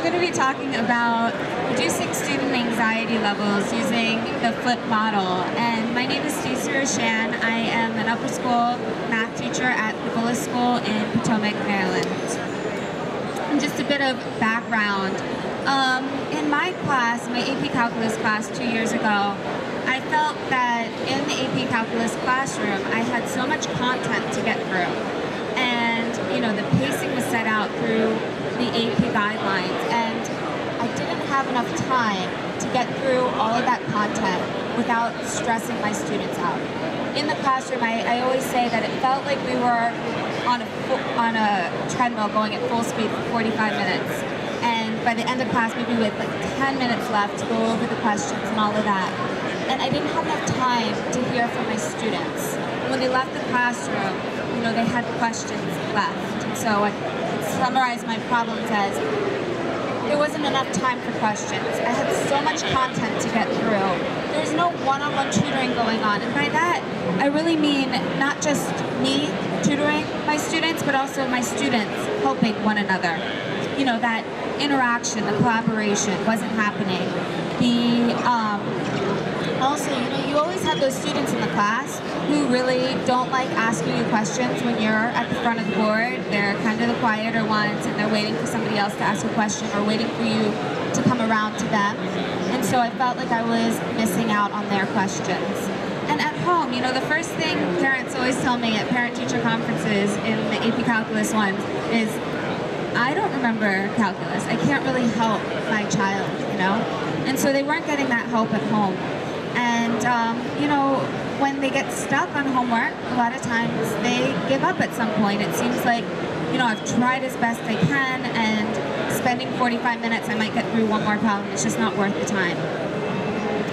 going to be talking about reducing student anxiety levels using the FLIP model. And my name is Stacey. I am an upper school math teacher at the Bullis School in Potomac, Maryland. And just a bit of background. In my class, my AP Calculus class 2 years ago, I felt that in the AP Calculus classroom, I had so much content to get through. And, you know, the pacing was set out through the AP guidelines, and I didn't have enough time to get through all of that content without stressing my students out. In the classroom, I always say that it felt like we were on a treadmill going at full speed for 45 minutes. And by the end of class, maybe we had like 10 minutes left to go over the questions and all of that. And I didn't have enough time to hear from my students. When they left the classroom, you know, they had questions left. And so I summarized my problems as there wasn't enough time for questions. I had so much content to get through. There's no one-on-one tutoring going on. And by that, I really mean not just me tutoring my students, but also my students helping one another. You know, that interaction, the collaboration wasn't happening. Also, you know, you always have those students in the class who really don't like asking you questions when you're at the front of the board. They're kind of the quieter ones, and they're waiting for somebody else to ask a question or waiting for you to come around to them. And so I felt like I was missing out on their questions. And at home, you know, the first thing parents always tell me at parent-teacher conferences in the AP Calculus ones is, I don't remember calculus. I can't really help my child, you know? And so they weren't getting that help at home. And, you know, when they get stuck on homework, a lot of times they give up at some point. It seems like, you know, I've tried as best I can, and spending 45 minutes, I might get through one more problem. It's just not worth the time.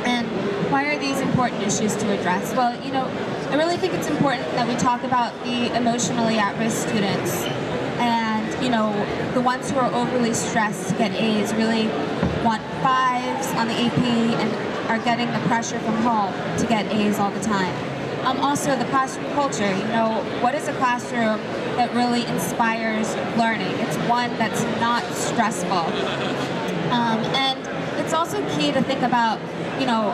And why are these important issues to address? Well, you know, I really think it's important that we talk about the emotionally at-risk students. And, you know, the ones who are overly stressed to get A's really want 5s on the AP and are getting the pressure from home to get A's all the time. Also, the classroom culture. You know, what is a classroom that really inspires learning? It's one that's not stressful. And it's also key to think about, you know,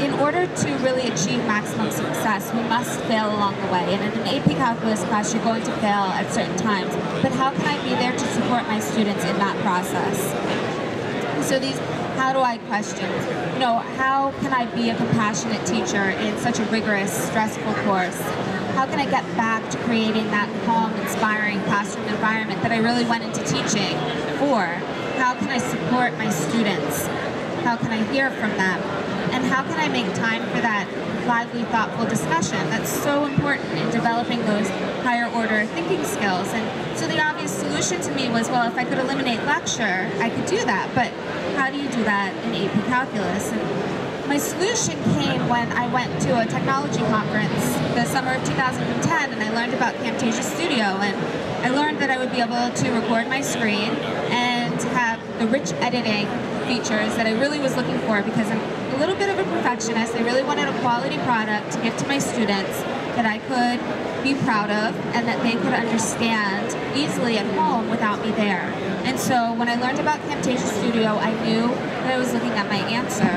in order to really achieve maximum success, we must fail along the way. And in an AP Calculus class, you're going to fail at certain times. But how can I be there to support my students in that process? So these how do I questions? You know, how can I be a compassionate teacher in such a rigorous, stressful course? How can I get back to creating that calm, inspiring classroom environment that I really went into teaching for? How can I support my students? How can I hear from them? And how can I make time for that lively, thoughtful discussion that's so important in developing those higher order thinking skills? And so the obvious solution to me was, well, if I could eliminate lecture, I could do that. But how do you do that in AP Calculus? And my solution came when I went to a technology conference the summer of 2010, and I learned about Camtasia Studio, and I learned that I would be able to record my screen and have the rich editing features that I really was looking for, because I'm a little bit of a perfectionist. I really wanted a quality product to give to my students that I could be proud of and that they could understand easily at home without me there. And so when I learned about Camtasia Studio, I knew that I was looking at my answer.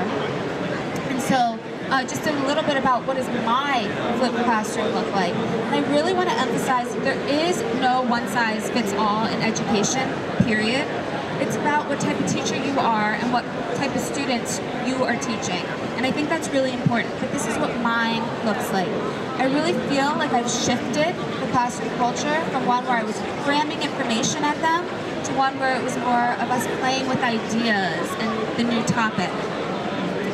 And so just a little bit about what does my flipped classroom look like. And I really want to emphasize that there is no one-size-fits-all in education, period. It's about what type of teacher you are and what type of students you are teaching. And I think that's really important, but this is what mine looks like. I really feel like I've shifted the classroom culture from one where I was cramming information at them to one where it was more of us playing with ideas and the new topic.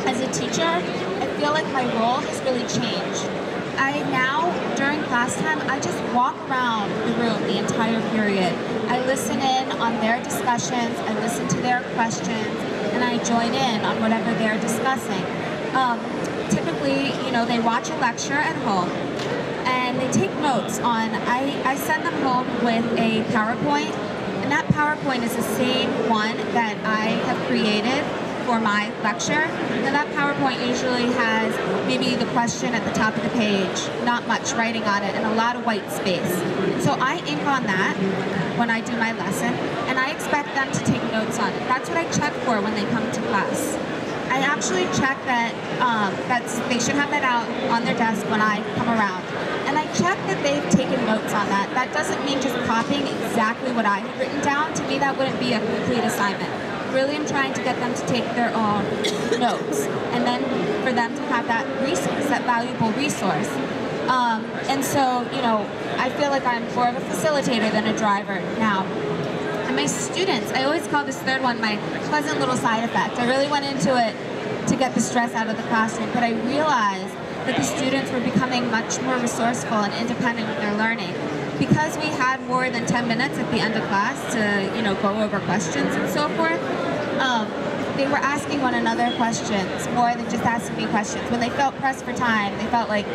As a teacher, I feel like my role has really changed. I now, during class time, I just walk around the room the entire period. I listen in on their discussions, I listen to their questions, and I join in on whatever they're discussing. Typically, you know, they watch a lecture at home, and they take notes on, I send them home with a PowerPoint, and that PowerPoint is the same one that I have created for my lecture. Now that PowerPoint usually has maybe the question at the top of the page, not much writing on it, and a lot of white space. So I ink on that when I do my lesson, and I expect them to take notes on it. That's what I check for when they come to class. I actually check that they should have that out on their desk when I come around. And I check that they've taken notes on that. That doesn't mean just copying exactly what I have written down. To me, that wouldn't be a complete assignment. Really, I'm trying to get them to take their own notes, and then for them to have that resource, that valuable resource. And so, you know, I feel like I'm more of a facilitator than a driver now. And my students, I always call this third one my pleasant little side effect. I really went into it to get the stress out of the classroom, but I realized that the students were becoming much more resourceful and independent with their learning. Because we had more than 10 minutes at the end of class to, you know, go over questions and so forth, they were asking one another questions more than just asking me questions. When they felt pressed for time, they felt like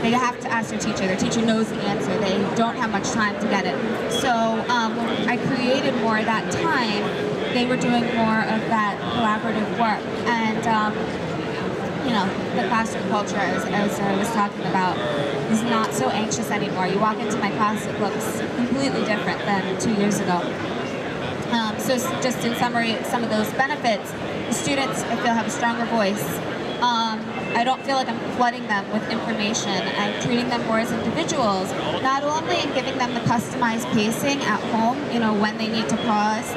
they have to ask their teacher knows the answer, they don't have much time to get it. So when I created more of that time, they were doing more of that collaborative work. And you know, the classroom culture, as I was talking about, is not so anxious anymore. You walk into my class, it looks completely different than 2 years ago. So just in summary, some of those benefits, the students, I feel, have a stronger voice. I don't feel like I'm flooding them with information. I'm treating them more as individuals, not only in giving them the customized pacing at home, you know, when they need to pause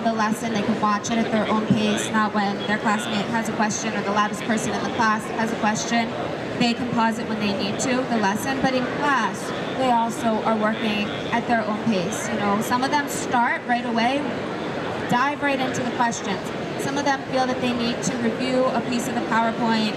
the lesson, they can watch it at their own pace, not when their classmate has a question or the loudest person in the class has a question. They can pause it when they need to, the lesson, but in class, they also are working at their own pace. You know, some of them start right away, dive right into the questions. Some of them feel that they need to review a piece of the PowerPoint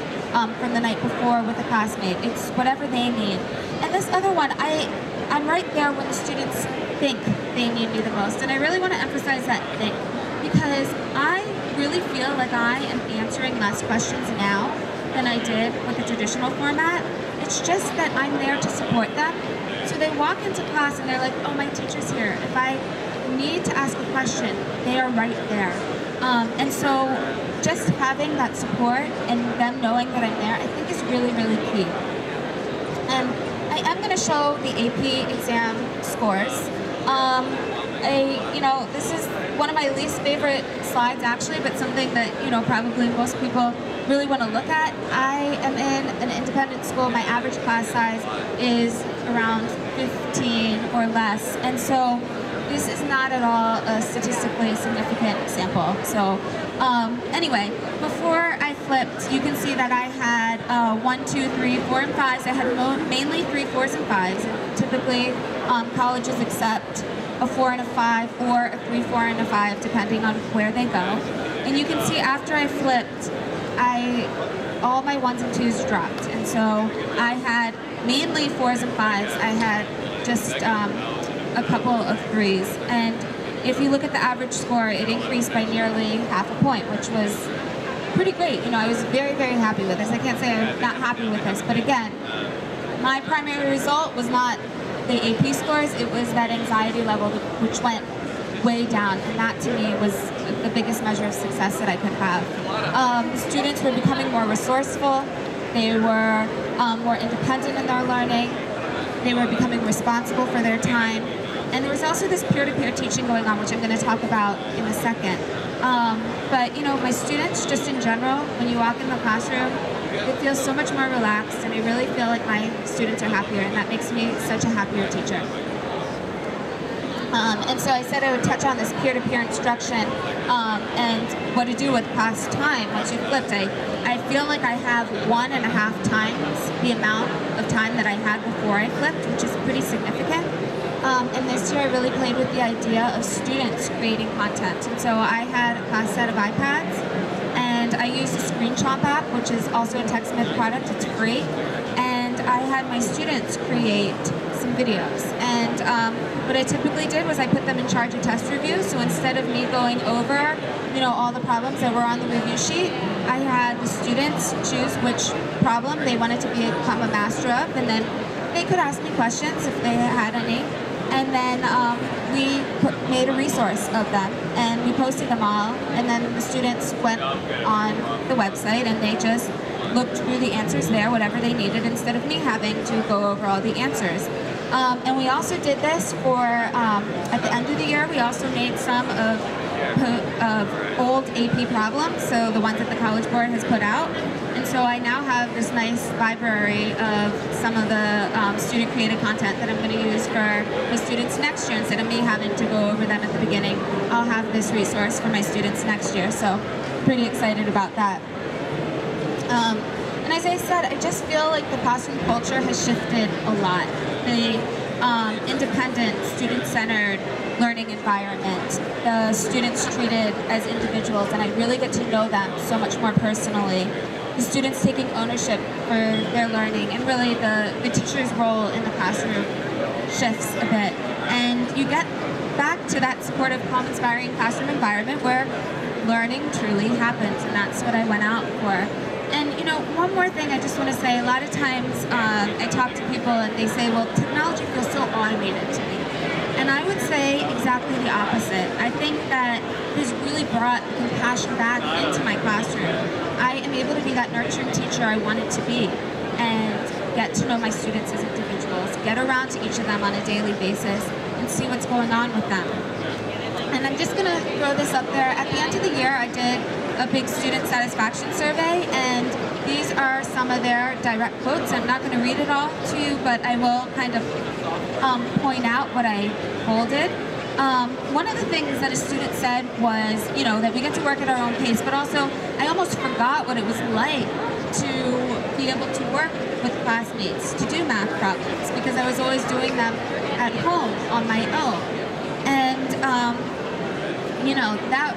from the night before with a classmate. It's whatever they need. And this other one, I'm right there when the students think they need me the most. And I really want to emphasize that think, because I really feel like I am answering less questions now than I did with the traditional format. It's just that I'm there to support them. So they walk into class and they're like, oh, my teacher's here. If I need to ask a question, they are right there. And so just having that support and them knowing that I'm there, I think is really, really key. And I am going to show the AP exam scores. You know, this is one of my least favorite slides actually, but something that, you know, probably most people really want to look at. I am in an independent school. My average class size is around 15 or less. And so this is not at all a statistically significant sample. So anyway, before I flipped, you can see that I had 1, 2, 3, 4, and 5s. I had mainly 3, 4s, and 5s. And typically, colleges accept a 4 and a 5, or a 3, 4, and a 5, depending on where they go. And you can see after I flipped, all my 1s and 2s dropped. And so I had mainly 4s and 5s. I had just a couple of 3s. And if you look at the average score, it increased by nearly half a point, which was pretty great. You know, I was very, very happy with this. I can't say I'm not happy with this, but again, my primary result was not the AP scores, it was that anxiety level which went way down, and that to me was the biggest measure of success that I could have. The students were becoming more resourceful, they were more independent in their learning, they were becoming responsible for their time, and there was also this peer-to-peer teaching going on, which I'm going to talk about in a second. But you know, my students, just in general, when you walk in the classroom, it feels so much more relaxed, and I really feel like my students are happier, and that makes me such a happier teacher. And so I said I would touch on this peer-to-peer instruction and what to do with past time once you flipped. I feel like I have 1.5 times the amount of time that I had before I flipped, which is pretty significant. And this year I really played with the idea of students creating content. And so I had a class set of iPads, and I used the ScreenShot app, which is also a TechSmith product, it's free. And I had my students create some videos. And what I typically did was I put them in charge of test reviews. So instead of me going over, you know, all the problems that were on the review sheet, I had the students choose which problem they wanted to become a master of, and then they could ask me questions if they had any. And then we made a resource of them, and we posted them all, and then the students went on the website and they just looked through the answers there, whatever they needed, instead of me having to go over all the answers. And we also did this for, at the end of the year, we also made some of old AP problems, so the ones that the College Board has put out. And so I now have this nice library of some of the student-created content that I'm going to use for the students next year. Instead of me having to go over them at the beginning, I'll have this resource for my students next year. So pretty excited about that. And as I said, I just feel like the classroom culture has shifted a lot. The independent, student-centered learning environment, the students treated as individuals, and I really get to know them so much more personally. The students taking ownership for their learning, and really the teacher's role in the classroom shifts a bit. And you get back to that supportive, calm, inspiring classroom environment where learning truly happens, and that's what I went out for. And you know, one more thing I just want to say, a lot of times I talk to people and they say, well, technology feels so automated to me. And I would say exactly the opposite. I think that this really brought compassion back into my classroom. I am able to be that nurturing teacher I wanted to be and get to know my students as individuals, get around to each of them on a daily basis and see what's going on with them. And I'm just going to throw this up there. At the end of the year, I did a big student satisfaction survey, and these are some of their direct quotes. I'm not going to read it all to you, but I will kind of point out what I bolded. One of the things that a student said was, you know, that we get to work at our own pace, but also I almost forgot what it was like to be able to work with classmates, to do math problems, because I was always doing them at home on my own. And, you know, that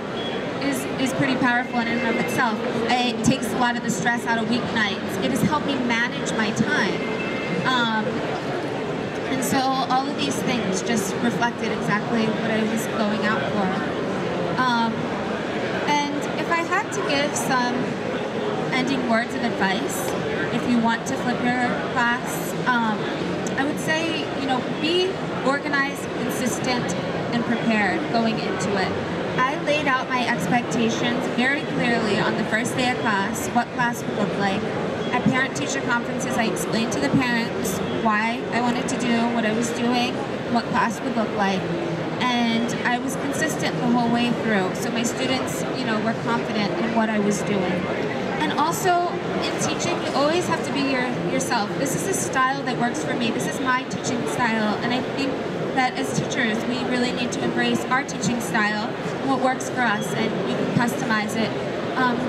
is pretty powerful in and of itself. It takes a lot of the stress out of weeknights. It has helped me manage my time. And so all of these things just reflected exactly what I was going out for. And if I had to give some ending words of advice, if you want to flip your class, I would say, you know, be organized, consistent, and prepared going into it. I laid out my expectations very clearly on the first day of class, what class would look like. At parent-teacher conferences, I explained to the parents why I wanted to do what I was doing, what class would look like, and I was consistent the whole way through. So my students, you know, were confident in what I was doing. And also, in teaching, you always have to be yourself. This is a style that works for me. This is my teaching style, and I think that as teachers, we really need to embrace our teaching style and what works for us, and you can customize it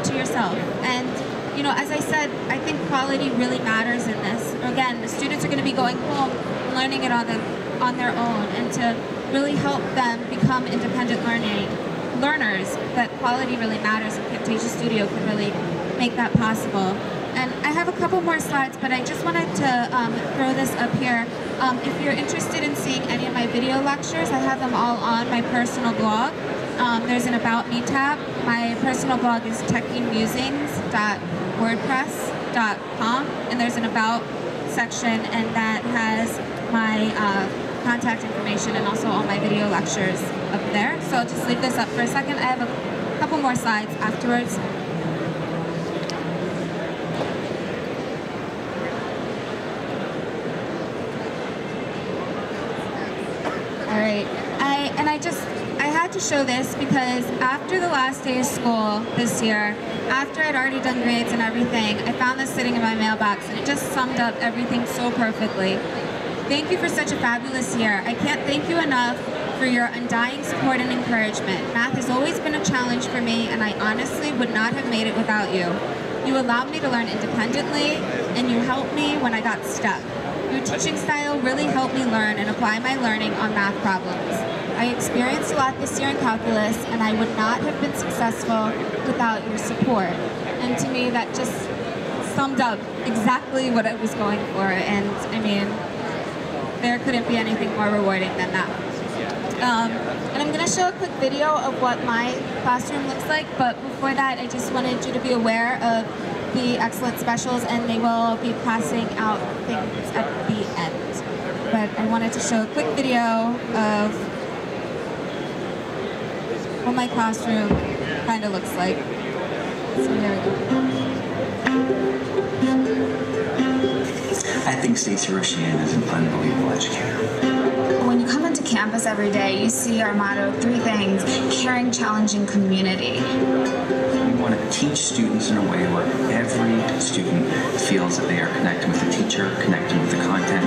to yourself. And you know, as I said, I think quality really matters in this. Again, the students are going to be going home and learning it on their own, and to really help them become independent learners, that quality really matters, and Camtasia Studio can really make that possible. And I have a couple more slides, but I just wanted to throw this up here. If you're interested in seeing any of my video lectures, I have them all on my personal blog. There's an About Me tab. My personal blog is techiemusings.wordpress.com, and there's an About section, and that has my contact information and also all my video lectures up there. So I'll just leave this up for a second. I have a couple more slides afterwards. All right, I had to show this because after the last day of school this year, after I'd already done grades and everything, I found this sitting in my mailbox, and it just summed up everything so perfectly. Thank you for such a fabulous year. I can't thank you enough for your undying support and encouragement. Math has always been a challenge for me, and I honestly would not have made it without you. You allowed me to learn independently, and you helped me when I got stuck. Your teaching style really helped me learn and apply my learning on math problems. I experienced a lot this year in calculus, and I would not have been successful without your support. And to me, that just summed up exactly what I was going for, and I mean, there couldn't be anything more rewarding than that. And I'm going to show a quick video of what my classroom looks like, but before that, I just wanted you to be aware of the excellent specials, and they will be passing out things at the end. But but I wanted to show a quick video of what my classroom kind of looks like. So there we go. I think Stacey is an unbelievable educator. When you come into campus every day, you see our motto, 3 things: caring, challenging, community. We want to teach students in a way where every student feels that they are connecting with the teacher, connecting with the content.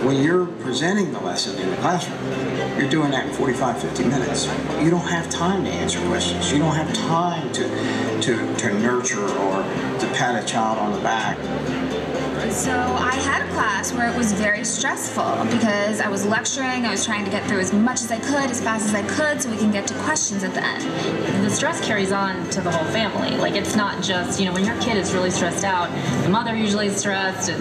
When you're presenting the lesson in the classroom, you're doing that in 45, 50 minutes. You don't have time to answer questions. You don't have time to nurture or to pat a child on the back. So I had a class where it was very stressful because I was lecturing, I was trying to get through as much as I could, as fast as I could, so we can get to questions at the end. The stress carries on to the whole family. Like, it's not just, when your kid is really stressed out, the mother usually is stressed.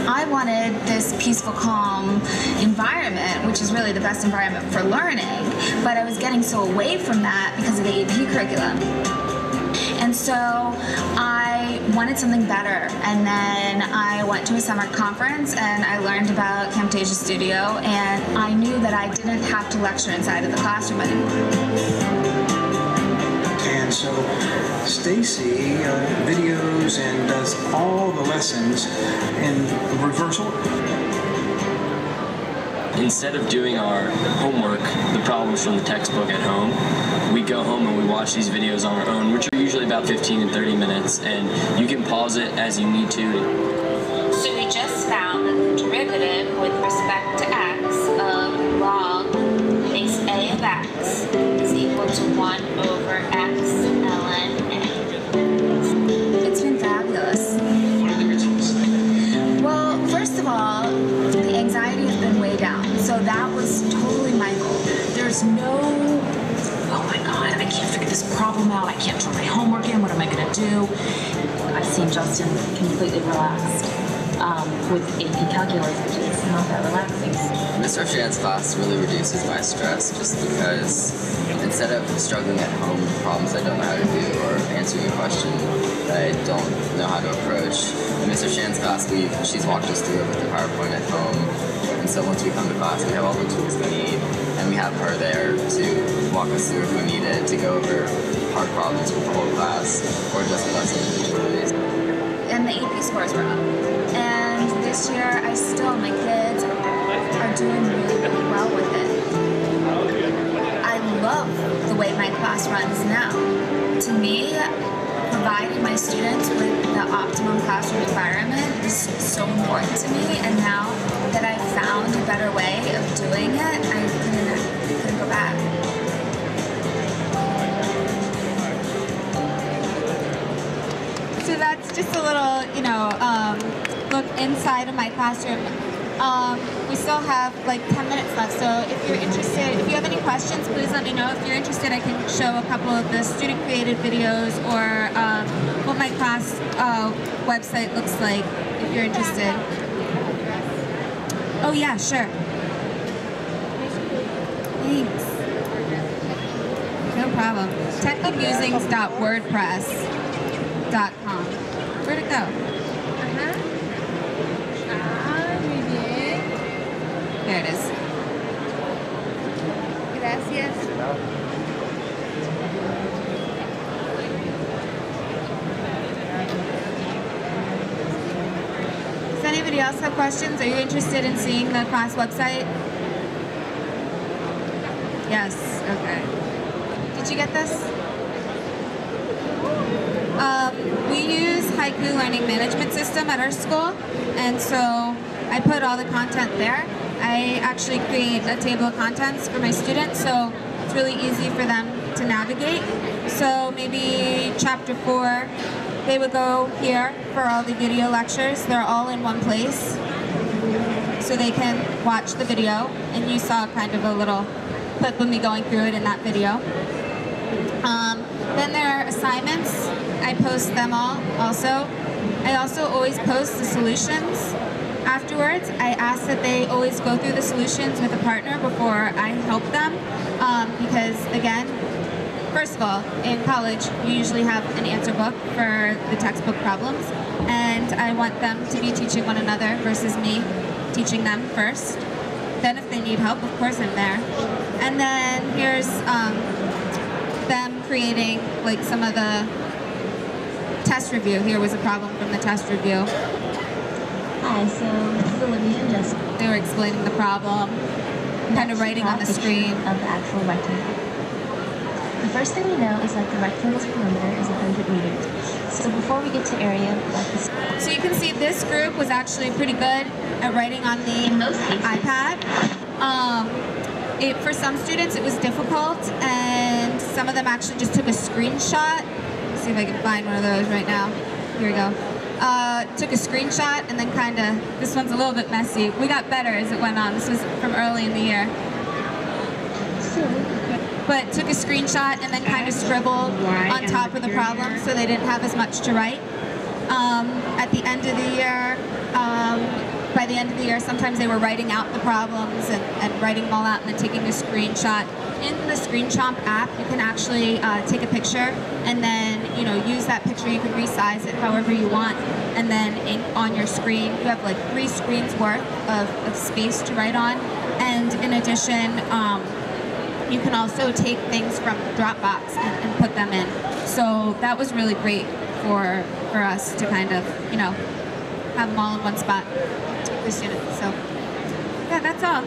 I wanted this peaceful, calm environment, which is really the best environment for learning, but I was getting so away from that because of the AP curriculum. And so I wanted something better, and then I went to a summer conference and I learned about Camtasia Studio, and I knew that I didn't have to lecture inside of the classroom anymore. And so Stacey videos and does all the lessons in reverse order. Instead of doing our homework, the problems from the textbook at home, we go home and we watch these videos on our own, which are usually about 15 and 30 minutes, and you can pause it as you need to. So we just found that the derivative with respect to x of log base a of x is equal to 1 over x ln a. It's been fabulous. What are the results? Well, first of all, the anxiety has been way down. So that was totally my goal. There's no, oh my God, I can't figure this problem out. I can't turn my homework in. What am I going to do? I've seen Justin completely relaxed with AP Calculus, which is not that relaxing. Mr. Shan's class really reduces my stress just because instead of struggling at home with problems I don't know how to do or answering a question that I don't know how to approach, in Mr. Shan's class, she's walked us through it with the PowerPoint at home. And so once we come to class, we have all the tools we need, and we have her there to walk us through if we need it, to go over hard problems with the whole class, or just a lesson individually. And the AP scores were up. And this year, my kids are doing really, really well with it. I love the way my class runs now. To me, providing my students with the optimum classroom environment is so important to me, and now that I've found a better way of doing it, I couldn't go back. So that's just a little, look inside of my classroom. We still have like 10 minutes left, so if you're interested, if you have any questions, please let me know. If you're interested, I can show a couple of the student-created videos or what my class website looks like, if you're interested. Oh yeah, sure. Thanks. No problem. technicmusings.wordpress.com. Where'd it go? There it is. Gracias. Does anybody else have questions? Are you interested in seeing the class website? Yes, okay. Did you get this? We use Haiku Learning Management System at our school, and so I put all the content there. I actually create a table of contents for my students, so it's really easy for them to navigate. So maybe chapter 4, they would go here for all the video lectures. They're all in one place, so they can watch the video, and you saw kind of a little clip of me going through it in that video. Then there are assignments. I post them all also. I also always post the solutions afterwards. I ask that they always go through the solutions with a partner before I help them, because again, first of all, in college you usually have an answer book for the textbook problems, and I want them to be teaching one another versus me teaching them first. Then if they need help, of course I'm there. And then here's them creating like some of the test review. Here was a problem from the test review. Hi, so this is Olivia and Jessica. They were explaining the problem, kind of writing on the screen. Of the actual rectangle. The first thing we know is that the rectangle's perimeter is 100 meters. So before we get to area, so you can see this group was actually pretty good at writing on the iPad. For some students it was difficult, and some of them actually just took a screenshot. Let's see if I can find one of those right now. Here we go. Took a screenshot and then kind of, this one's a little bit messy. We got better as it went on. This was from early in the year. But took a screenshot and then kind of scribbled on top of the problem so they didn't have as much to write. At the end of the year, by the end of the year, sometimes they were writing out the problems and writing them all out and then taking a screenshot. In the Screenshot app, you can actually take a picture and then use that picture. You can resize it however you want, and then on your screen you have like 3 screens worth of space to write on. And in addition, you can also take things from Dropbox and put them in. So that was really great for us to kind of have them all in one spot, the students. So yeah, that's all.